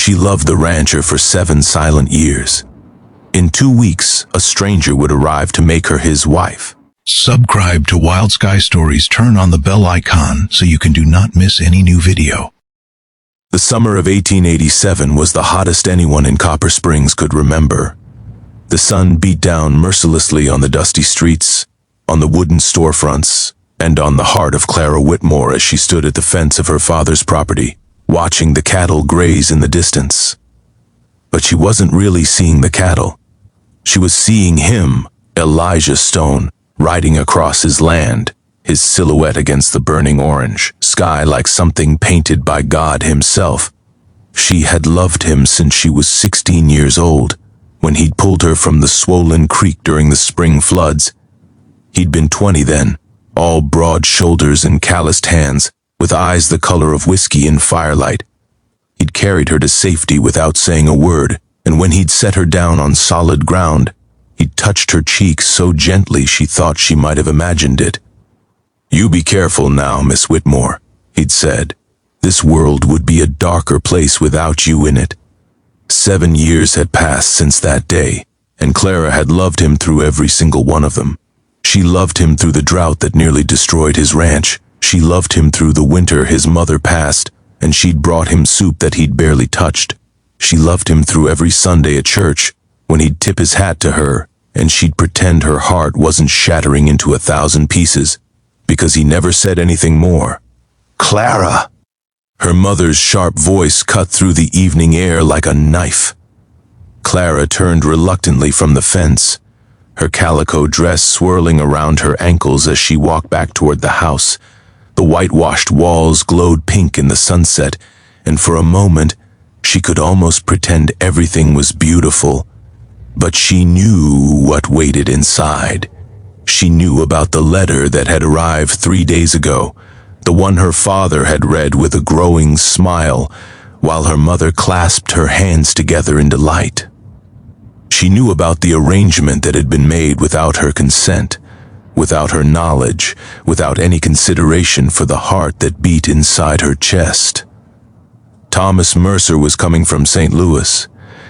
She loved the rancher for 7 silent years. In 2 weeks, a stranger would arrive to make her his wife. Subscribe to Wild Sky Stories. Turn on the bell icon so you can do not miss any new video. The summer of 1887 was the hottest anyone in Copper Springs could remember. The sun beat down mercilessly on the dusty streets, on the wooden storefronts, and on the heart of Clara Whitmore as she stood at the fence of her father's property, watching the cattle graze in the distance. But she wasn't really seeing the cattle. She was seeing him, Elijah Stone, riding across his land, his silhouette against the burning orange sky like something painted by God himself. She had loved him since she was 16 years old, when he'd pulled her from the swollen creek during the spring floods. He'd been 20 then, all broad shoulders and calloused hands, with eyes the color of whiskey in firelight. He'd carried her to safety without saying a word, and when he'd set her down on solid ground, he'd touched her cheek so gently she thought she might have imagined it. "You be careful now, Miss Whitmore," he'd said. "This world would be a darker place without you in it." 7 years had passed since that day, and Clara had loved him through every single one of them. She loved him through the drought that nearly destroyed his ranch. She loved him through the winter his mother passed, and she'd brought him soup that he'd barely touched. She loved him through every Sunday at church, when he'd tip his hat to her, and she'd pretend her heart wasn't shattering into 1,000 pieces, because he never said anything more. "Clara!" Her mother's sharp voice cut through the evening air like a knife. Clara turned reluctantly from the fence, her calico dress swirling around her ankles as she walked back toward the house. The whitewashed walls glowed pink in the sunset, and for a moment, she could almost pretend everything was beautiful. But she knew what waited inside. She knew about the letter that had arrived 3 days ago, the one her father had read with a growing smile, while her mother clasped her hands together in delight. She knew about the arrangement that had been made without her consent, without her knowledge, without any consideration for the heart that beat inside her chest. Thomas Mercer was coming from St. Louis.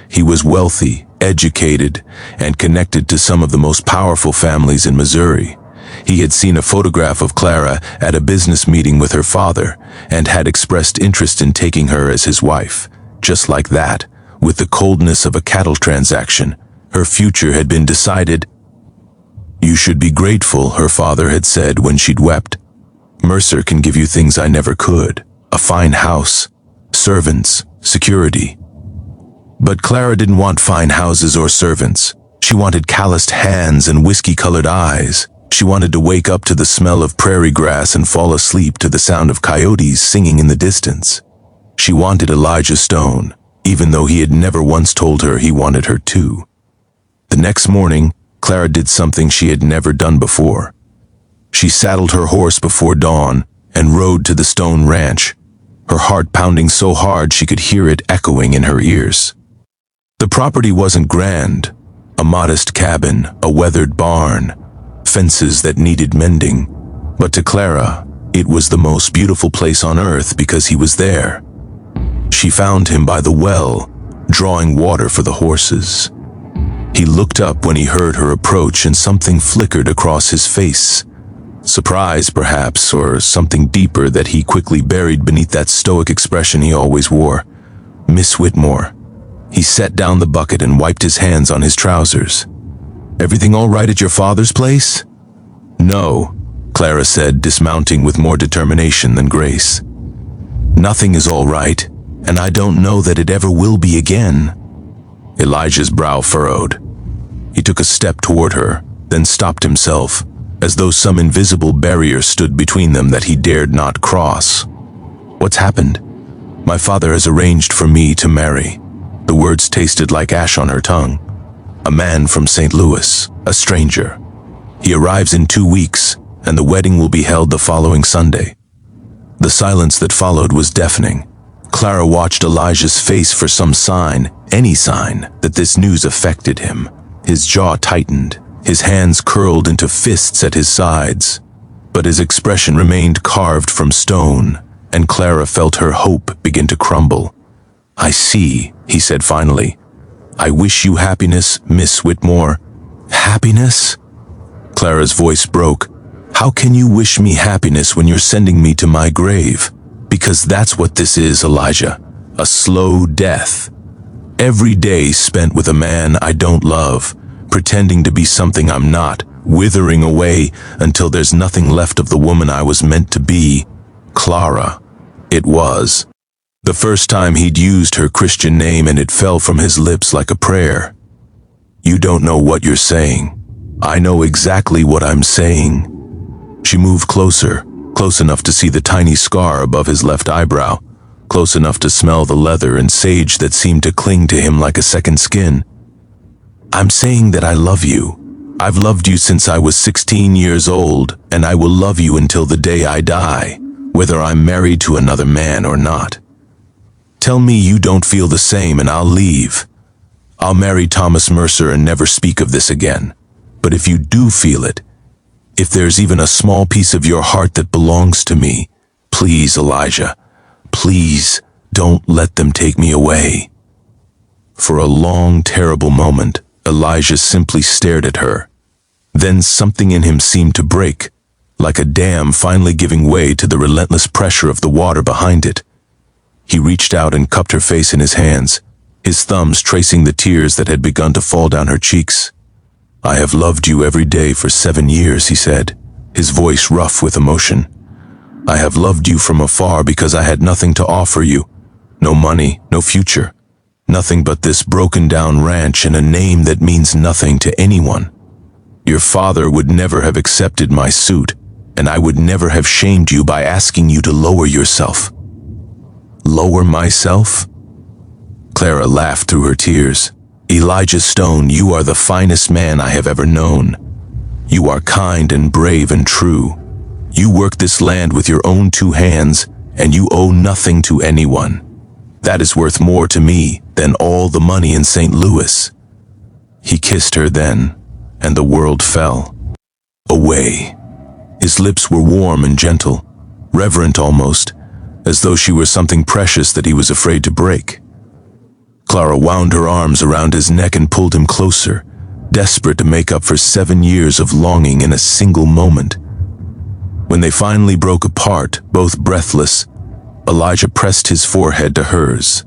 He was wealthy, educated, and connected to some of the most powerful families in Missouri. He had seen a photograph of Clara at a business meeting with her father and had expressed interest in taking her as his wife. Just like that, with the coldness of a cattle transaction, her future had been decided. "You should be grateful," her father had said when she'd wept. "Mercer can give you things I never could. A fine house, servants, security." But Clara didn't want fine houses or servants. She wanted calloused hands and whiskey-colored eyes. She wanted to wake up to the smell of prairie grass and fall asleep to the sound of coyotes singing in the distance. She wanted Elijah Stone, even though he had never once told her he wanted her too. The next morning, Clara did something she had never done before. She saddled her horse before dawn and rode to the Stone Ranch, her heart pounding so hard she could hear it echoing in her ears. The property wasn't grand, a modest cabin, a weathered barn, fences that needed mending, but to Clara, it was the most beautiful place on earth because he was there. She found him by the well, drawing water for the horses. He looked up when he heard her approach and something flickered across his face. Surprise, perhaps, or something deeper that he quickly buried beneath that stoic expression he always wore. "Miss Whitmore." He set down the bucket and wiped his hands on his trousers. "Everything all right at your father's place?" "No," Clara said, dismounting with more determination than grace. "Nothing is all right, and I don't know that it ever will be again." Elijah's brow furrowed. He took a step toward her, then stopped himself, as though some invisible barrier stood between them that he dared not cross. "What's happened?" "My father has arranged for me to marry." The words tasted like ash on her tongue. "A man from St. Louis, a stranger. He arrives in 2 weeks, and the wedding will be held the following Sunday." The silence that followed was deafening. Clara watched Elijah's face for some sign, any sign, that this news affected him. His jaw tightened, his hands curled into fists at his sides, but his expression remained carved from stone, and Clara felt her hope begin to crumble. "I see," he said finally. "I wish you happiness, Miss Whitmore." "Happiness?" Clara's voice broke. "How can you wish me happiness when you're sending me to my grave? Because that's what this is, Elijah. A slow death. Every day spent with a man I don't love, pretending to be something I'm not, withering away until there's nothing left of the woman I was meant to be. Clara. It was. The first time he'd used her Christian name and it fell from his lips like a prayer. You don't know what you're saying. I know exactly what I'm saying." She moved closer, close enough to see the tiny scar above his left eyebrow, close enough to smell the leather and sage that seemed to cling to him like a second skin. "I'm saying that I love you. I've loved you since I was 16 years old, and I will love you until the day I die, whether I'm married to another man or not. Tell me you don't feel the same and I'll leave. I'll marry Thomas Mercer and never speak of this again. But if you do feel it, if there's even a small piece of your heart that belongs to me, please, Elijah, please don't let them take me away." For a long, terrible moment, Elijah simply stared at her. Then something in him seemed to break, like a dam finally giving way to the relentless pressure of the water behind it. He reached out and cupped her face in his hands, his thumbs tracing the tears that had begun to fall down her cheeks. "I have loved you every day for 7 years," he said, his voice rough with emotion. "I have loved you from afar because I had nothing to offer you. No money, no future. Nothing but this broken-down ranch and a name that means nothing to anyone. Your father would never have accepted my suit, and I would never have shamed you by asking you to lower yourself." "Lower myself?" Clara laughed through her tears. "Elijah Stone, you are the finest man I have ever known. You are kind and brave and true. You work this land with your own 2 hands, and you owe nothing to anyone. That is worth more to me than all the money in St. Louis." He kissed her then, and the world fell away. His lips were warm and gentle, reverent almost, as though she were something precious that he was afraid to break. Clara wound her arms around his neck and pulled him closer, desperate to make up for 7 years of longing in a single moment. When they finally broke apart, both breathless, Elijah pressed his forehead to hers.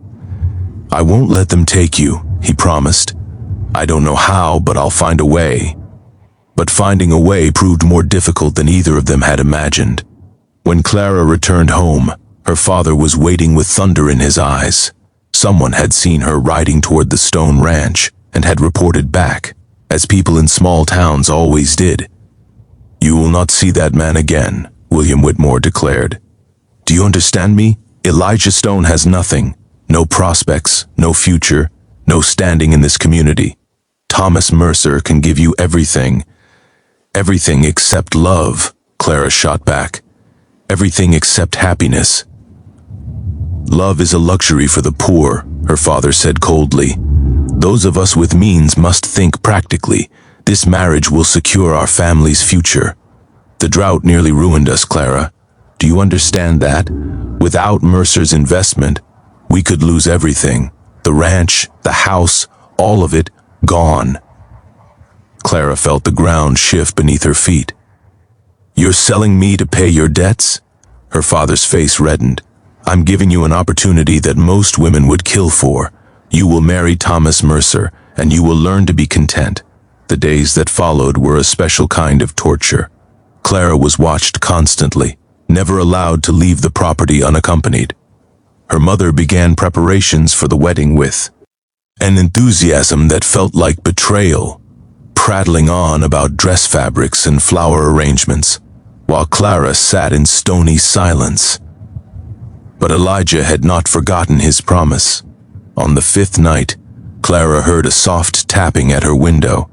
"I won't let them take you," he promised. "I don't know how, but I'll find a way." But finding a way proved more difficult than either of them had imagined. When Clara returned home, her father was waiting with thunder in his eyes. Someone had seen her riding toward the Stone Ranch and had reported back, as people in small towns always did. "You will not see that man again," William Whitmore declared. "Do you understand me? Elijah Stone has nothing, no prospects, no future, no standing in this community. Thomas Mercer can give you everything. Everything except love," Clara shot back. "Everything except happiness." "Love is a luxury for the poor," her father said coldly. "Those of us with means must think practically. This marriage will secure our family's future. The drought nearly ruined us, Clara. Do you understand that? Without Mercer's investment, we could lose everything. The ranch, the house, all of it, gone." Clara felt the ground shift beneath her feet. "You're selling me to pay your debts?" Her father's face reddened. "I'm giving you an opportunity that most women would kill for. You will marry Thomas Mercer, and you will learn to be content." The days that followed were a special kind of torture. Clara was watched constantly, never allowed to leave the property unaccompanied. Her mother began preparations for the wedding with an enthusiasm that felt like betrayal, prattling on about dress fabrics and flower arrangements, while Clara sat in stony silence. But Elijah had not forgotten his promise. On the 5th night, Clara heard a soft tapping at her window.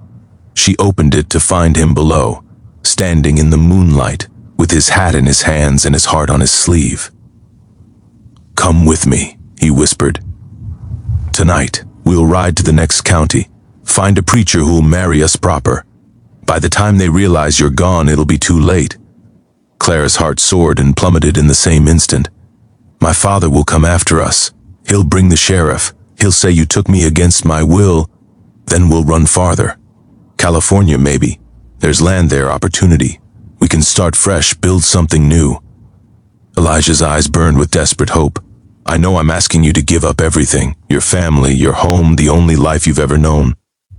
She opened it to find him below, standing in the moonlight, with his hat in his hands and his heart on his sleeve. "Come with me," he whispered. "Tonight, we'll ride to the next county, find a preacher who'll marry us proper. By the time they realize you're gone, it'll be too late." Clara's heart soared and plummeted in the same instant. "My father will come after us. He'll bring the sheriff. He'll say you took me against my will. Then we'll run farther. California, maybe. There's land there, opportunity. We can start fresh, build something new. Elijah's eyes burned with desperate hope. I know I'm asking you to give up everything, your family, your home, the only life you've ever known.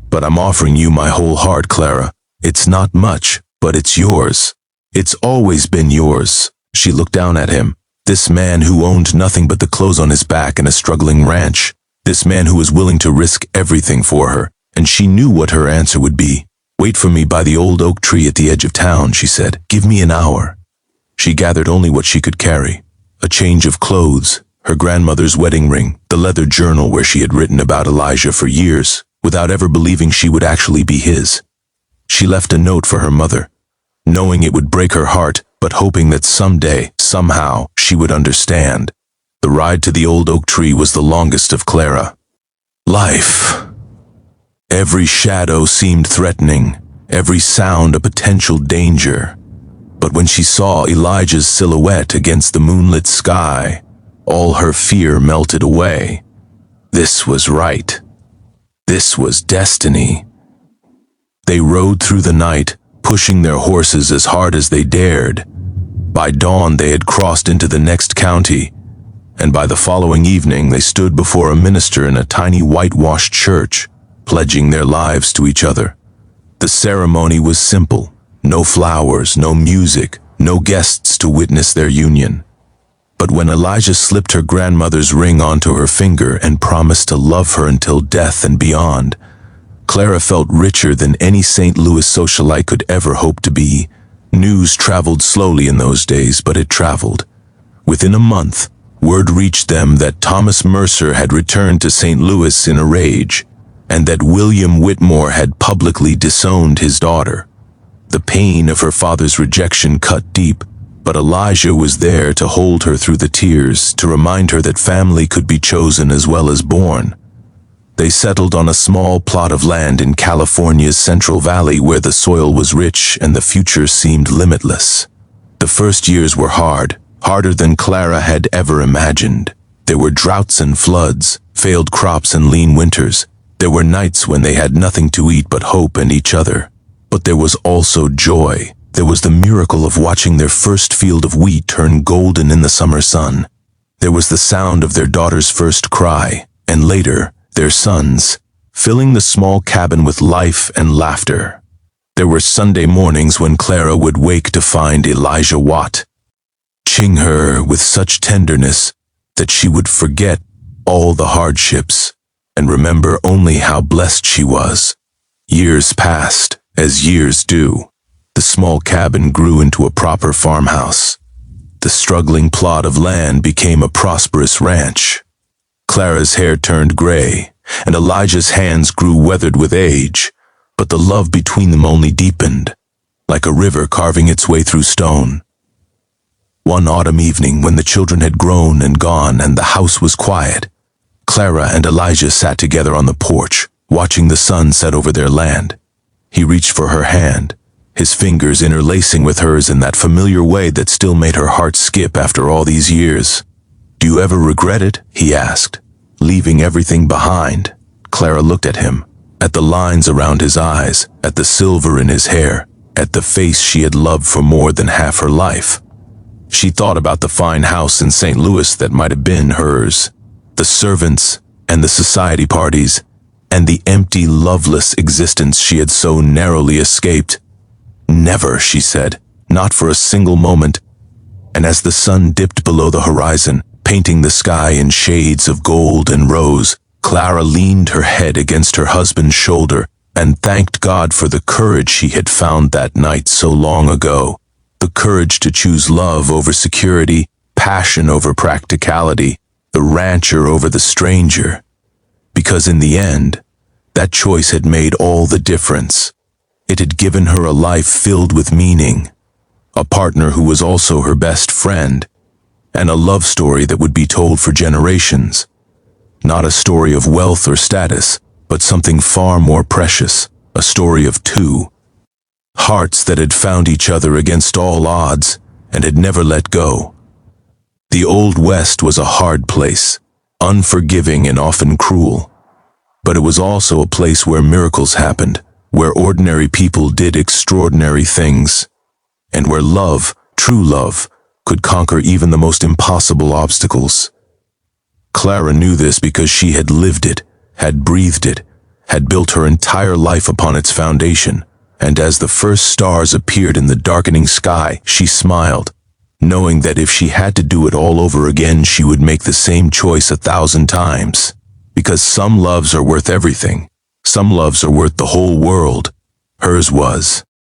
But I'm offering you my whole heart, Clara. It's not much, but it's yours. It's always been yours. She looked down at him. This man who owned nothing but the clothes on his back and a struggling ranch. This man who was willing to risk everything for her. And she knew what her answer would be. Wait for me by the old oak tree at the edge of town, she said. Give me an hour. She gathered only what she could carry. A change of clothes, her grandmother's wedding ring, the leather journal where she had written about Elijah for years, without ever believing she would actually be his. She left a note for her mother, knowing it would break her heart, but hoping that someday, somehow, she would understand. The ride to the old oak tree was the longest of Clara. Life. Every shadow seemed threatening, every sound a potential danger. But when she saw Elijah's silhouette against the moonlit sky, all her fear melted away. This was right. This was destiny. They rode through the night, pushing their horses as hard as they dared. By dawn they had crossed into the next county, and by the following evening they stood before a minister in a tiny whitewashed church, pledging their lives to each other. The ceremony was simple. No flowers, no music, no guests to witness their union. But when Elijah slipped her grandmother's ring onto her finger and promised to love her until death and beyond, Clara felt richer than any St. Louis socialite could ever hope to be. News traveled slowly in those days, but it traveled. Within a month, word reached them that Thomas Mercer had returned to St. Louis in a rage, and that William Whitmore had publicly disowned his daughter. The pain of her father's rejection cut deep, but Elijah was there to hold her through the tears, to remind her that family could be chosen as well as born. They settled on a small plot of land in California's Central Valley where the soil was rich and the future seemed limitless. The first years were hard, harder than Clara had ever imagined. There were droughts and floods, failed crops and lean winters. There were nights when they had nothing to eat but hope and each other. But there was also joy. There was the miracle of watching their first field of wheat turn golden in the summer sun. There was the sound of their daughter's first cry, and later, their son's, filling the small cabin with life and laughter. There were Sunday mornings when Clara would wake to find Elijah watching her with such tenderness that she would forget all the hardships and remember only how blessed she was. Years passed, as years do. The small cabin grew into a proper farmhouse. The struggling plot of land became a prosperous ranch. Clara's hair turned gray, and Elijah's hands grew weathered with age, but the love between them only deepened, like a river carving its way through stone. One autumn evening, when the children had grown and gone and the house was quiet, Clara and Elijah sat together on the porch, watching the sun set over their land. He reached for her hand, his fingers interlacing with hers in that familiar way that still made her heart skip after all these years. "Do you ever regret it?" he asked. "Leaving everything behind?" Clara looked at him, at the lines around his eyes, at the silver in his hair, at the face she had loved for more than half her life. She thought about the fine house in St. Louis that might have been hers, the servants and the society parties, and the empty, loveless existence she had so narrowly escaped. "Never," she said, "not for a single moment." And as the sun dipped below the horizon, painting the sky in shades of gold and rose, Clara leaned her head against her husband's shoulder and thanked God for the courage she had found that night so long ago. The courage to choose love over security, passion over practicality, the rancher over the stranger. Because in the end, that choice had made all the difference. It had given her a life filled with meaning, a partner who was also her best friend, and a love story that would be told for generations. Not a story of wealth or status, but something far more precious, a story of two hearts that had found each other against all odds and had never let go. The Old West was a hard place. unforgiving and often cruel. But it was also a place where miracles happened, where ordinary people did extraordinary things, and where love, true love, could conquer even the most impossible obstacles. Clara knew this because she had lived it, had breathed it, had built her entire life upon its foundation, and as the first stars appeared in the darkening sky, she smiled, knowing that if she had to do it all over again, she would make the same choice 1,000 times. Because some loves are worth everything. Some loves are worth the whole world. Hers was.